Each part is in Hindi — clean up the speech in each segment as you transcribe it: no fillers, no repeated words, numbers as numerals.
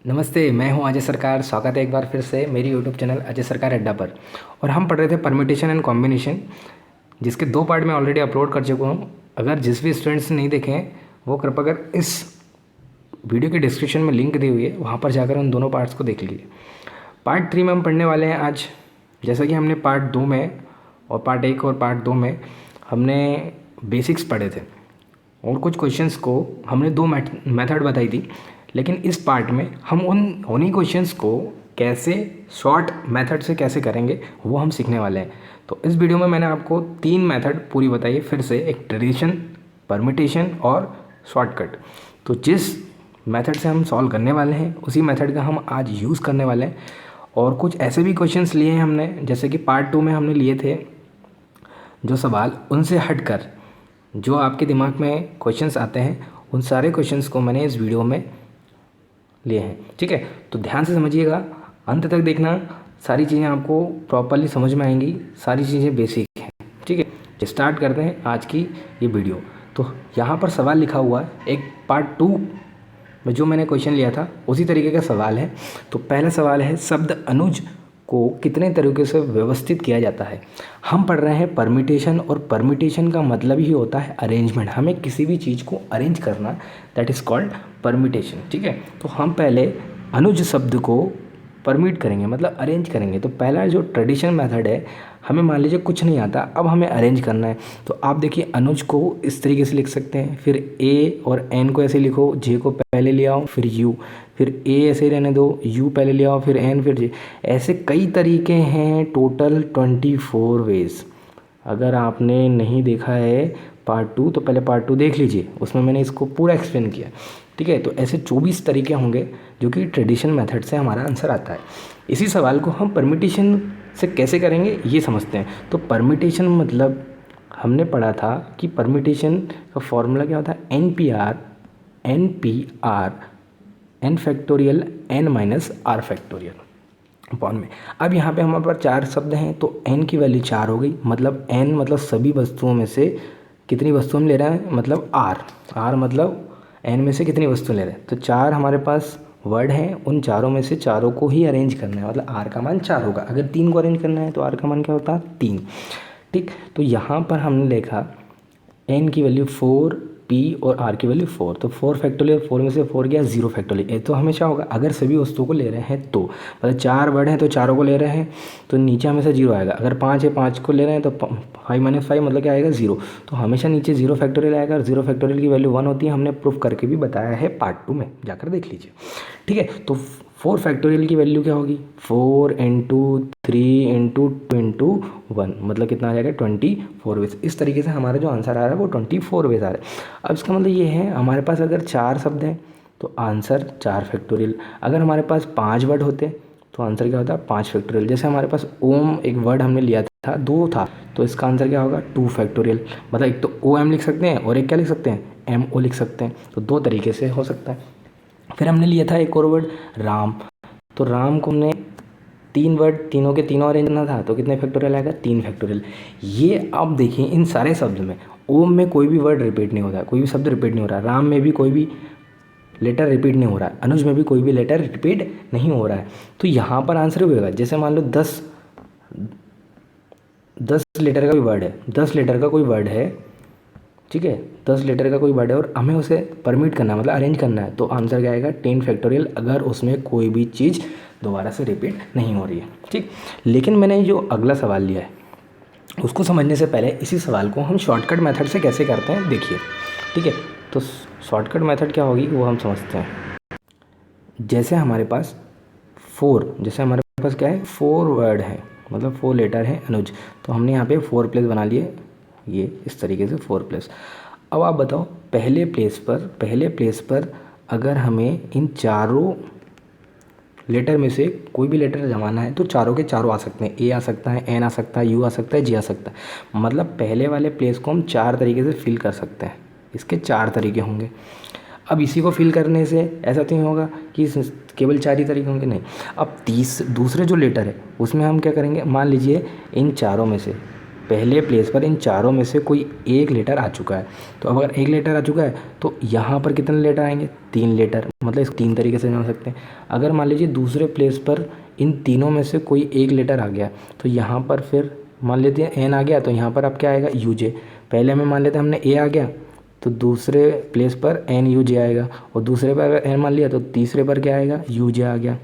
नमस्ते, मैं हूं अजय सरकार। स्वागत है एक बार फिर से मेरी यूट्यूब चैनल अजय सरकार अड्डा पर। और हम पढ़ रहे थे परम्यूटेशन एंड कॉम्बिनेशन, जिसके 2 पार्ट मैं ऑलरेडी अपलोड कर चुका हूं। अगर जिस भी स्टूडेंट्स ने नहीं देखे हैं वो कृपया कर इस वीडियो के डिस्क्रिप्शन में लिंक दी हुई है, वहाँ पर जाकर उन दोनों पार्ट्स को देख लीजिए। पार्ट 3 में हम पढ़ने वाले हैं आज। जैसा कि हमने पार्ट 2 में और पार्ट 1 और पार्ट 2 में हमने बेसिक्स पढ़े थे और कुछ क्वेश्चंस को हमने 2 मेथड बताई थी। लेकिन इस पार्ट में हम उन्हीं क्वेश्चंस को कैसे शॉर्ट मेथड से कैसे करेंगे वो हम सीखने वाले हैं। तो इस वीडियो में मैंने आपको 3 मेथड पूरी बताई है फिर से, एक ट्रेडिशन, परम्यूटेशन और शॉर्टकट। तो जिस मेथड से हम सॉल्व करने वाले हैं उसी मेथड का हम आज यूज़ करने वाले हैं। और कुछ ऐसे भी क्वेश्चंस लिए हैं हमने, जैसे कि पार्ट 2 में हमने लिए थे जो सवाल उनसे हटकर जो आपके दिमाग में क्वेश्चंस आते हैं, उन सारे क्वेश्चंस को मैंने इस वीडियो में लिए हैं। ठीक है, तो ध्यान से समझिएगा, अंत तक देखना, सारी चीज़ें आपको प्रॉपरली समझ में आएंगी, सारी चीज़ें बेसिक हैं। ठीक है, स्टार्ट करते हैं आज की ये वीडियो। तो यहाँ पर सवाल लिखा हुआ है, एक पार्ट 2 में जो मैंने क्वेश्चन लिया था उसी तरीके का सवाल है। तो पहला सवाल है, शब्द अनुज को कितने तरीके से व्यवस्थित किया जाता है। हम पढ़ रहे हैं परम्यूटेशन, और परम्यूटेशन का मतलब ही होता है अरेंजमेंट। हमें किसी भी चीज़ को अरेंज करना, दैट इज़ कॉल्ड परम्यूटेशन। ठीक है, तो हम पहले अनुज शब्द को परम्यूट करेंगे, मतलब अरेंज करेंगे। तो पहला जो ट्रेडिशनल मेथड है, हमें मान लीजिए कुछ नहीं आता, अब हमें अरेंज करना है। तो आप देखिए, अनुज को इस तरीके से लिख सकते हैं, फिर ए और एन को ऐसे लिखो, जे को पहले ले आओ फिर यू, फिर ए ऐसे ही रहने दो, यू पहले ले आओ फिर एन फिर जे। ऐसे कई तरीके हैं, टोटल 24 वेज। अगर आपने नहीं देखा है पार्ट 2 तो पहले पार्ट 2 देख लीजिए, उसमें मैंने इसको पूरा एक्सप्लेन किया। ठीक है, तो ऐसे 24 तरीके होंगे जो कि ट्रेडिशनल मेथड से हमारा आंसर आता है। इसी सवाल को हम परम्यूटेशन से कैसे करेंगे ये समझते हैं। तो परम्यूटेशन मतलब हमने पढ़ा था कि परम्यूटेशन का फॉर्मूला क्या होता है, N P R N factorial N minus R factorial upon में। अब यहाँ पे हमारे पास 4 शब्द हैं, तो n की वैल्यू 4 हो गई। मतलब n मतलब सभी वस्तुओं में से कितनी वस्तु हम ले रहे हैं, मतलब r मतलब n में से कितनी वस्तु ले रहे हैं। तो 4 हमारे पास वर्ड हैं, उन चारों में से चारों को ही अरेंज करना है, मतलब r का मान 4 होगा। अगर 3 को अरेंज करना है तो r का मान क्या होता है, 3। ठीक, तो यहाँ पर हमने देखा n की वैल्यू 4, p और r की वैल्यू 4। तो 4 फैक्टोरियल, 4 में से 4 गया 0 फैक्टोरियल। ये तो हमेशा होगा अगर सभी वस्तुओं को ले रहे हैं तो, मतलब 4 वर्ड हैं तो चारों को ले रहे हैं तो नीचे हमेशा 0 आएगा। अगर 5 है, 5 को ले रहे हैं तो 5 माइनस 5 मतलब क्या आएगा, 0। तो हमेशा नीचे 0 फैक्टोरियल आएगा, और 0 फैक्टोरियल की वैल्यू 1 होती है। हमने प्रूफ करके भी बताया है पार्ट 2 में, जाकर देख लीजिए। ठीक है, तो 4 फैक्टोरियल की वैल्यू क्या होगी, 4 इंटू 3 इंटू 2 इंटू 1, मतलब कितना आ जाएगा, 24 वेज। इस तरीके से हमारा जो आंसर आ रहा है वो 24 वेज आ रहा है। अब इसका मतलब ये है, हमारे पास अगर 4 शब्द हैं तो आंसर 4 फैक्टोरियल। अगर हमारे पास 5 वर्ड होते तो आंसर क्या होता है, 5 फैक्टोरियल। जैसे हमारे पास ओम एक वर्ड हमने लिया था, 2 था, तो इसका आंसर क्या होगा, 2 फैक्टोरियल। मतलब एक तो ओ एम लिख सकते हैं और एक क्या लिख सकते हैं, एम ओ लिख सकते हैं। तो 2 तरीके से हो सकता है। फिर हमने लिया था एक और वर्ड राम, तो राम को हमने 3 वर्ड, तीनों के तीनों अरेंज करना था, तो कितने फैक्टोरियल आएगा, 3 फैक्टोरियल। ये आप देखिए, इन सारे शब्द में ओम में कोई भी वर्ड रिपीट नहीं होता है, कोई भी शब्द रिपीट नहीं हो रहा है, राम में भी कोई भी लेटर रिपीट नहीं हो रहा है, अनुज में भी कोई भी लेटर रिपीट नहीं हो रहा है। तो यहाँ पर आंसर होगा, जैसे मान लो 10 लेटर का कोई वर्ड है, 10 लेटर का कोई वर्ड है, ठीक है, 10 लेटर का कोई वर्ड है और हमें उसे परमिट करना है, मतलब अरेंज करना है, तो आंसर क्या आएगा, 10 फैक्टोरियल, अगर उसमें कोई भी चीज़ दोबारा से रिपीट नहीं हो रही है। ठीक, लेकिन मैंने जो अगला सवाल लिया है उसको समझने से पहले इसी सवाल को हम शॉर्टकट मेथड से कैसे करते हैं देखिए। ठीक है, तो शॉर्टकट मेथड क्या होगी वो हम समझते हैं। जैसे हमारे पास हमारे पास क्या है, 4 वर्ड है, मतलब 4 लेटर है अनुज, तो हमने यहाँ पे 4 प्लेस बना लिए, ये इस तरीके से 4 प्लेस। अब आप बताओ, पहले प्लेस पर अगर हमें इन चारों लेटर में से कोई भी लेटर जमाना है तो चारों के चारों आ सकते हैं, ए आ सकता है, एन आ सकता है, यू आ सकता है, जी आ सकता है। मतलब पहले वाले प्लेस को हम 4 तरीके से फिल कर सकते हैं, इसके 4 तरीके होंगे। अब इसी को फिल करने से ऐसा तो नहीं होगा कि केवल 4 ही तरीके होंगे, नहीं। अब दूसरे जो लेटर है उसमें हम क्या करेंगे, मान लीजिए इन चारों में से पहले प्लेस पर इन चारों में से कोई एक लेटर आ चुका है। तो अब अगर एक लेटर आ चुका है तो यहाँ पर कितने लेटर आएंगे, 3 लेटर, मतलब इसको 3 तरीके से जान सकते हैं। अगर मान लीजिए दूसरे प्लेस पर इन तीनों में से कोई एक लेटर आ गया तो यहाँ पर फिर मान लेते हैं एन आ गया, तो यहाँ पर अब क्या आएगा, यू जे। पहले में मान लेते हैं हमने ए आ गया तो दूसरे प्लेस पर एन यू जे आएगा, और दूसरे पर अगर एन मान लिया तो तीसरे पर क्या आएगा, यू जे आ गया।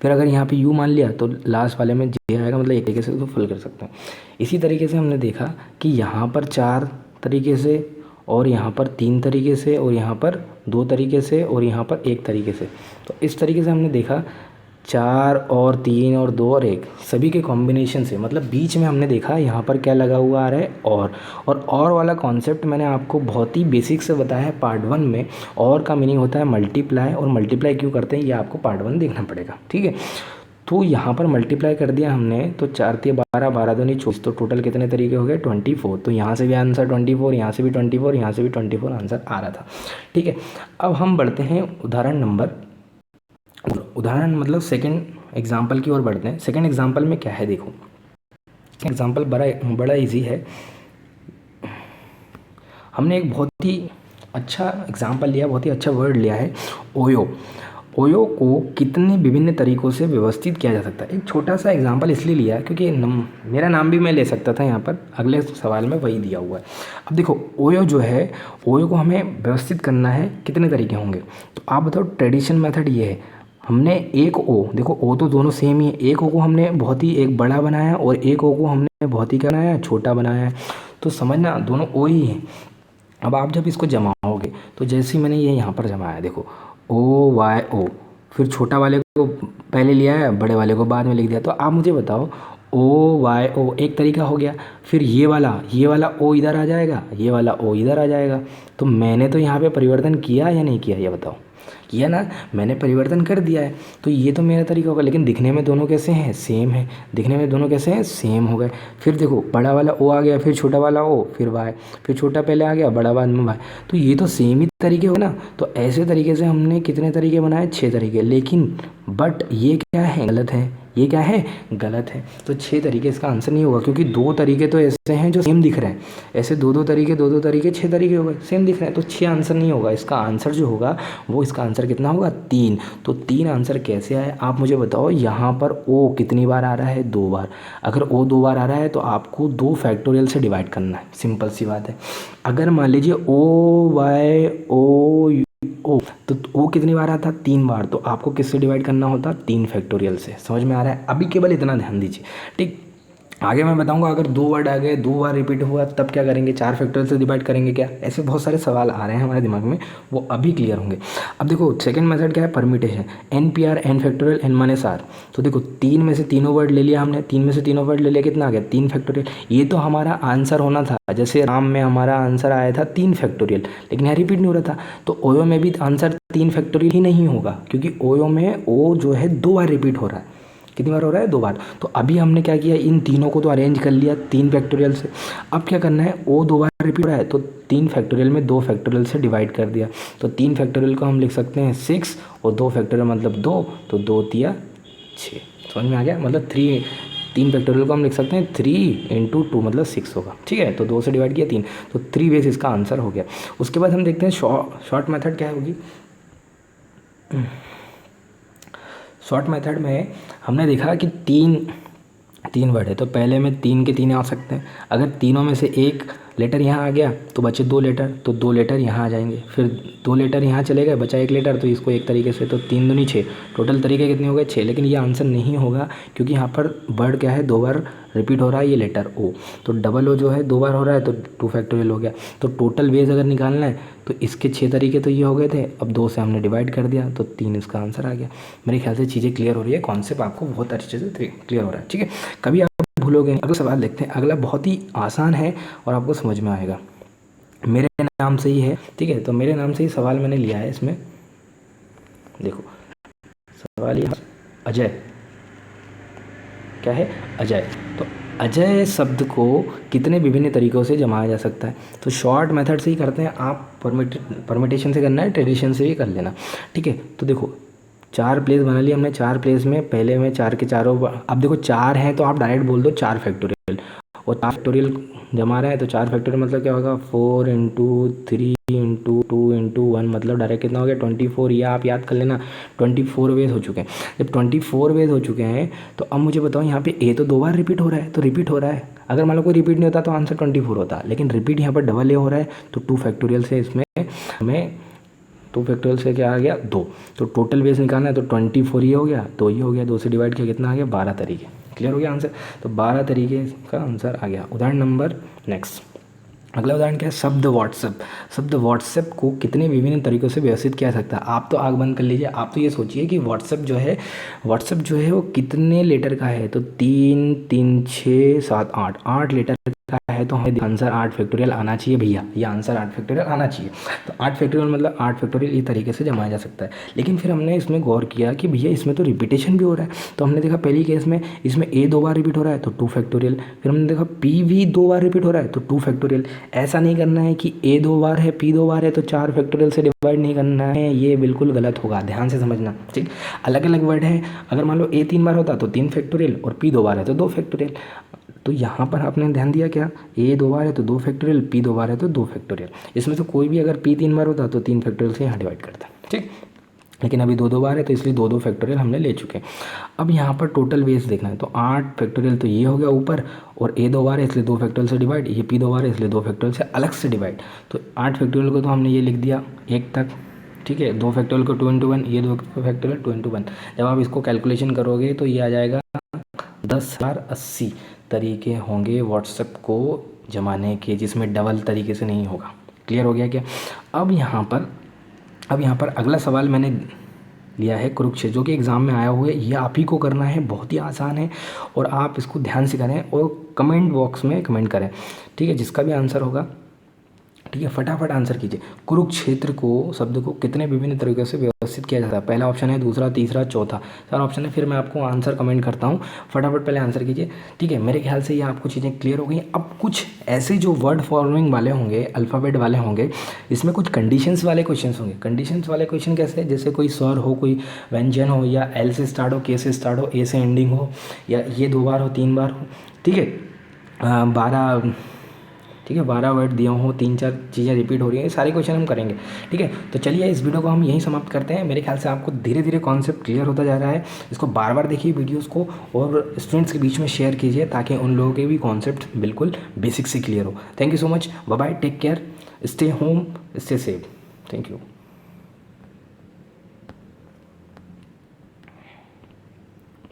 फिर अगर यहाँ पे यू मान लिया तो लास्ट वाले में जे आएगा, मतलब एक तरीके से उसको फिल कर सकते हैं। इसी तरीके से हमने देखा कि यहाँ पर 4 तरीके से, और यहाँ पर 3 तरीके से, और यहाँ पर 2 तरीके से, और यहाँ पर 1 तरीके से। तो इस तरीके से हमने देखा 4 और 3 और 2 और 1 सभी के कॉम्बिनेशन से, मतलब बीच में हमने देखा यहाँ पर क्या लगा हुआ आ रहा है, और वाला कॉन्सेप्ट मैंने आपको बहुत ही बेसिक से बताया है पार्ट 1 में। और का मीनिंग होता है मल्टीप्लाई, और मल्टीप्लाई क्यों करते हैं ये आपको पार्ट 1 देखना पड़ेगा, ठीक है। तो यहाँ पर मल्टीप्लाई कर दिया हमने, तो 4 3 12, 12 दूनी 24, तो टोटल कितने तरीके हो गए, 24। तो यहाँ से भी आंसर 24, यहाँ से भी 24, यहाँ से भी 24 आंसर आ रहा था, ठीक है। अब हम बढ़ते हैं उदाहरण मतलब सेकंड एग्जाम्पल की ओर बढ़ते हैं। सेकंड एग्जाम्पल में क्या है, देखो एग्जाम्पल बड़ा इजी है। हमने एक बहुत ही अच्छा एग्जाम्पल लिया, बहुत ही अच्छा वर्ड लिया है, ओयो को कितने विभिन्न तरीकों से व्यवस्थित किया जा सकता है। एक छोटा सा एग्जाम्पल इसलिए लिया क्योंकि मेरा नाम भी मैं ले सकता था यहाँ पर, अगले सवाल में वही दिया हुआ है। अब देखो ओयो जो है, ओयो को हमें व्यवस्थित करना है, कितने तरीके होंगे, तो आप बताओ। ट्रेडिशन मेथड ये है, हमने एक ओ, देखो ओ तो दोनों सेम ही है, एक ओ को हमने बहुत ही एक बड़ा बनाया और एक ओ को हमने बहुत ही क्या बनाया, छोटा बनाया है। तो समझना दोनों ओ ही हैं। अब आप जब इसको जमाओगे तो जैसे ही मैंने ये यहाँ पर जमाया, देखो ओ वाई ओ, फिर छोटा वाले को पहले लिया है, बड़े वाले को बाद में लिख दिया। तो आप मुझे बताओ ओ वाई ओ एक तरीका हो गया, फिर ये वाला ओ इधर आ जाएगा, ये वाला ओ इधर आ जाएगा। तो मैंने तो यहाँ पे परिवर्तन किया या नहीं किया, ये बताओ। किया ना, मैंने परिवर्तन कर दिया है। तो ये तो मेरा तरीका होगा, लेकिन दिखने में दोनों कैसे हैं, सेम है। दिखने में दोनों कैसे हैं, सेम हो गए। फिर देखो बड़ा वाला ओ आ गया, फिर छोटा वाला ओ, फिर वाई, फिर छोटा पहले आ गया, बड़ा बाद में वाई। तो ये तो सेम ही तरीके हो ना। तो ऐसे तरीके से हमने कितने तरीके बनाए, 6 तरीके। लेकिन बट ये क्या है, गलत है। ये क्या है, गलत है। तो 6 तरीके इसका आंसर नहीं होगा, क्योंकि 2 तरीके तो ऐसे हैं जो सेम दिख रहे हैं। ऐसे 2 तरीके 6 तरीके हो गए, सेम दिख रहे हैं। तो 6 आंसर नहीं होगा। इसका आंसर जो होगा वो, इसका आंसर कितना होगा, 3। तो 3 आंसर कैसे आए आप मुझे बताओ। यहाँ पर ओ कितनी बार आ रहा है, 2 बार। अगर ओ 2 बार आ रहा है तो आपको 2 फैक्टोरियल से डिवाइड करना है, सिंपल सी बात है। अगर मान लीजिए ओ वाई ओ तो ओ कितनी बार आता, 3 बार। तो आपको किससे डिवाइड करना होता, 3 फैक्टोरियल से। समझ में आ रहा है, अभी केवल इतना ध्यान दीजिए, ठीक। आगे मैं बताऊंगा अगर 2 वर्ड आ गए, 2 बार रिपीट हुआ, तब क्या करेंगे, 4 फैक्टोरियल से डिवाइड करेंगे क्या। ऐसे बहुत सारे सवाल आ रहे हैं हमारे दिमाग में, वो अभी क्लियर होंगे। अब देखो सेकंड मेथड क्या है, permutation. N P R, N factorial, N minus R. तो देखो 3 में से तीनों वर्ड ले लिया हमने, 3 में से तीनों वर्ड ले लिया, कितना आ गया, 3 फैक्टोरियल। ये तो हमारा आंसर होना था। जैसे राम में हमारा आंसर आया था 3 फैक्टोरियल, लेकिन यहाँ रिपीट नहीं हो रहा था। तो ओयो में भी आंसर 3 फैक्टोरियल ही नहीं होगा, क्योंकि ओयो में ओ जो है 2 बार रिपीट हो रहा है। कितनी बार हो रहा है, 2 बार। तो अभी हमने क्या किया, इन तीनों को तो अरेंज कर लिया 3 फैक्टोरियल से। अब क्या करना है, ओ 2 बार रिपीट हो रहा है तो 3 फैक्टोरियल में 2 फैक्टोरियल से डिवाइड कर दिया। तो 3 फैक्टोरियल को हम लिख सकते हैं 6, और 2 फैक्टोरियल मतलब 2, तो 2 तिया 6। समझ में आ गया, मतलब 3 फैक्टोरियल को हम लिख सकते हैं 3 × 2 मतलब 6 होगा, ठीक है। तो 2 से डिवाइड किया 3, तो 3 बेस इसका आंसर हो गया। उसके बाद हम देखते हैं शॉर्ट मेथड क्या होगी। शॉर्ट मेथड में हमने देखा कि तीन वर्ड है, तो पहले में 3 के 3 आ सकते हैं। अगर तीनों में से एक लेटर यहाँ आ गया तो बचे 2 लेटर, तो 2 लेटर यहाँ आ जाएंगे। फिर 2 लेटर यहाँ चले गए, बचा 1 लेटर, तो इसको एक तरीके से, तो 3 दूनी 6। टोटल तरीके कितने हो गए, 6। लेकिन ये आंसर नहीं होगा, क्योंकि यहाँ पर वर्ड क्या है, 2 बार रिपीट हो रहा है, ये लेटर ओ। तो डबल ओ जो है 2 बार हो रहा है, तो 2 फैक्टोरियल हो गया। तो टोटल बेस अगर निकालना है तो इसके 6 तरीके तो ये हो गए थे। अब 2 से हमने डिवाइड कर दिया, तो 3 इसका आंसर आ गया। मेरे ख्याल से चीज़ें क्लियर हो रही है, कॉन्सेप्ट आपको बहुत अच्छे से क्लियर हो रहा है, ठीक है। कभी आप भूलोगे नहीं। अगला सवाल देखते हैं। अगला बहुत ही आसान है और आपको समझ में आएगा। मेरे नाम से ही है, ठीक है। तो मेरे नाम से ही सवाल मैंने लिया है। इसमें देखो सवाल ये, अजय क्या है, अजय। तो अजय शब्द को कितने विभिन्न तरीक़ों से जमाया जा सकता है। तो शॉर्ट मेथड से ही करते हैं। आप परमिटेशन से करना है, ट्रेडिशन से भी कर लेना, ठीक है। तो देखो 4 प्लेस बना लिए हमने। 4 प्लेस में पहले में 4 के चारों, अब देखो 4 हैं तो आप डायरेक्ट बोल दो 4 फैक्टोरियल, और 4 फैक्टोरियल जमा रहा है, तो 4 फैक्टोरियल मतलब क्या होगा 4 इंटू 3 इंटू 2 इंटू 1 मतलब डायरेक्ट कितना हो गया 24। या आप याद कर लेना 24 वेज हो चुके हैं। जब 24 वेज हो चुके हैं तो अब मुझे बताओ यहाँ पे ए तो 2 बार रिपीट हो रहा है, तो रिपीट हो रहा है। अगर मान लो कोई रिपीट नहीं होता तो आंसर 24 होता, लेकिन रिपीट यहाँ पर डबल ए हो रहा है, तो 2 फैक्टोरियल से इसमें हमें 2 फैक्टोरियल से क्या आ गया 2। तो टोटल बेस निकालना है तो 24 ये हो गया, तो ये हो गया, 2 से डिवाइड किया कितना आ गया 12 तरीके। क्लियर हो गया आंसर। तो 12 तरीके का आंसर आ गया। उदाहरण नंबर नेक्स्ट, अगला उदाहरण क्या है, शब्द व्हाट्सएप। शब्द व्हाट्सएप को कितने विभिन्न तरीकों से व्यवस्थित किया जा सकता है। आप तो आग बंद कर लीजिए, आप तो ये सोचिए कि व्हाट्सएप जो है वो कितने लेटर का है, तो 3 3 6 7 8 लेटर का है, तो हमें आंसर 8 फैक्टोरियल आना चाहिए भैया, ये आंसर 8 फैक्टोरियल आना चाहिए। तो 8 फैक्टोरियल मतलब 8 फैक्टोरियल इस तरीके से जमाया जा सकता है। लेकिन फिर हमने इसमें गौर किया कि भैया इसमें तो रिपीटेशन भी हो रहा है, तो हमने देखा पहली केस में इसमें ए 2 बार रिपीट हो रहा है तो 2 फैक्टोरियल, फिर हमने देखा पी भी 2 बार रिपीट हो रहा है तो 2 फैक्टोरियल। ऐसा नहीं करना है कि ए 2 बार है पी 2 बार है तो 4 फैक्टोरियल से डिवाइड नहीं करना है, ये बिल्कुल गलत होगा, ध्यान से समझना। ठीक, अलग अलग वर्ड है। अगर मान लो ए 3 बार होता तो 3 फैक्टोरियल और पी 2 बार है तो 2 फैक्टोरियल। तो यहाँ पर आपने ध्यान दिया क्या, ए 2 बार है तो 2 फैक्टोरियल, पी 2 बार है तो 2 फैक्टोरियल। इसमें से कोई भी अगर पी 3 बार होता तो 3 फैक्टोरियल से यहाँ डिवाइड करता। ठीक, लेकिन अभी 2 2 बार है तो इसलिए 2 2 फैक्टोरियल हमने ले चुके हैं। अब यहाँ पर टोटल बेस देखना है, तो 8 फैक्टोरियल तो ये हो गया ऊपर, और ए 2 बार है इसलिए 2 फैक्टोरियल से डिवाइड, ये पी 2 बार है इसलिए 2 फैक्टोरियल से अलग से डिवाइड। तो 8 फैक्टोरियल को तो हमने ये लिख दिया 1 तक। ठीक है, 2 फैक्टोरियल को 2 इंटू 1, ये 2 फैक्टोरियल 2 इंटू 1। जब आप इसको कैलकुलेशन करोगे तो ये आ जाएगा 10,080 तरीके होंगे व्हाट्सएप को जमाने के, जिसमें डबल तरीके से नहीं होगा। क्लियर हो गया क्या। अब यहाँ पर अगला सवाल मैंने लिया है कुरुक्षेत्र, जो कि एग्ज़ाम में आया हुआ है। ये आप ही को करना है, बहुत ही आसान है, और आप इसको ध्यान से करें और कमेंट बॉक्स में कमेंट करें। ठीक है, जिसका भी आंसर होगा, ठीक है, फटाफट आंसर कीजिए। कुरुक्षेत्र को शब्द को कितने विभिन्न तरीकों से व्यवस्थित किया जाता है। पहला ऑप्शन है, दूसरा, तीसरा, चौथा, 4 ऑप्शन है। फिर मैं आपको आंसर कमेंट करता हूँ, फटाफट पहले आंसर कीजिए। ठीक है, मेरे ख्याल से ये आपको चीज़ें क्लियर हो गई। अब कुछ ऐसे जो वर्ड फॉर्मिंग वाले होंगे, अल्फ़ाबेट वाले होंगे, इसमें कुछ कंडीशंस वाले क्वेश्चन होंगे। कंडीशंस वाले क्वेश्चन कैसे, जैसे कोई स्वर हो, कोई व्यंजन हो, या एल से स्टार्ट हो, के से स्टार्ट हो, ए से एंडिंग हो, या ये 2 बार हो 3 बार हो। ठीक है, 12 वर्ड दिए हो, 3-4 चीज़ें रिपीट हो रही हैं, ये सारे क्वेश्चन हम करेंगे। ठीक है, तो चलिए इस वीडियो को हम यहीं समाप्त करते हैं। मेरे ख्याल से आपको धीरे धीरे कॉन्सेप्ट क्लियर होता जा रहा है। इसको बार बार देखिए वीडियोस को, और स्टूडेंट्स के बीच में शेयर कीजिए, ताकि उन लोगों के भी कॉन्सेप्ट बिल्कुल बेसिक से क्लियर हो। Thank you so much, bye bye, take care, stay home, stay safe, thank you.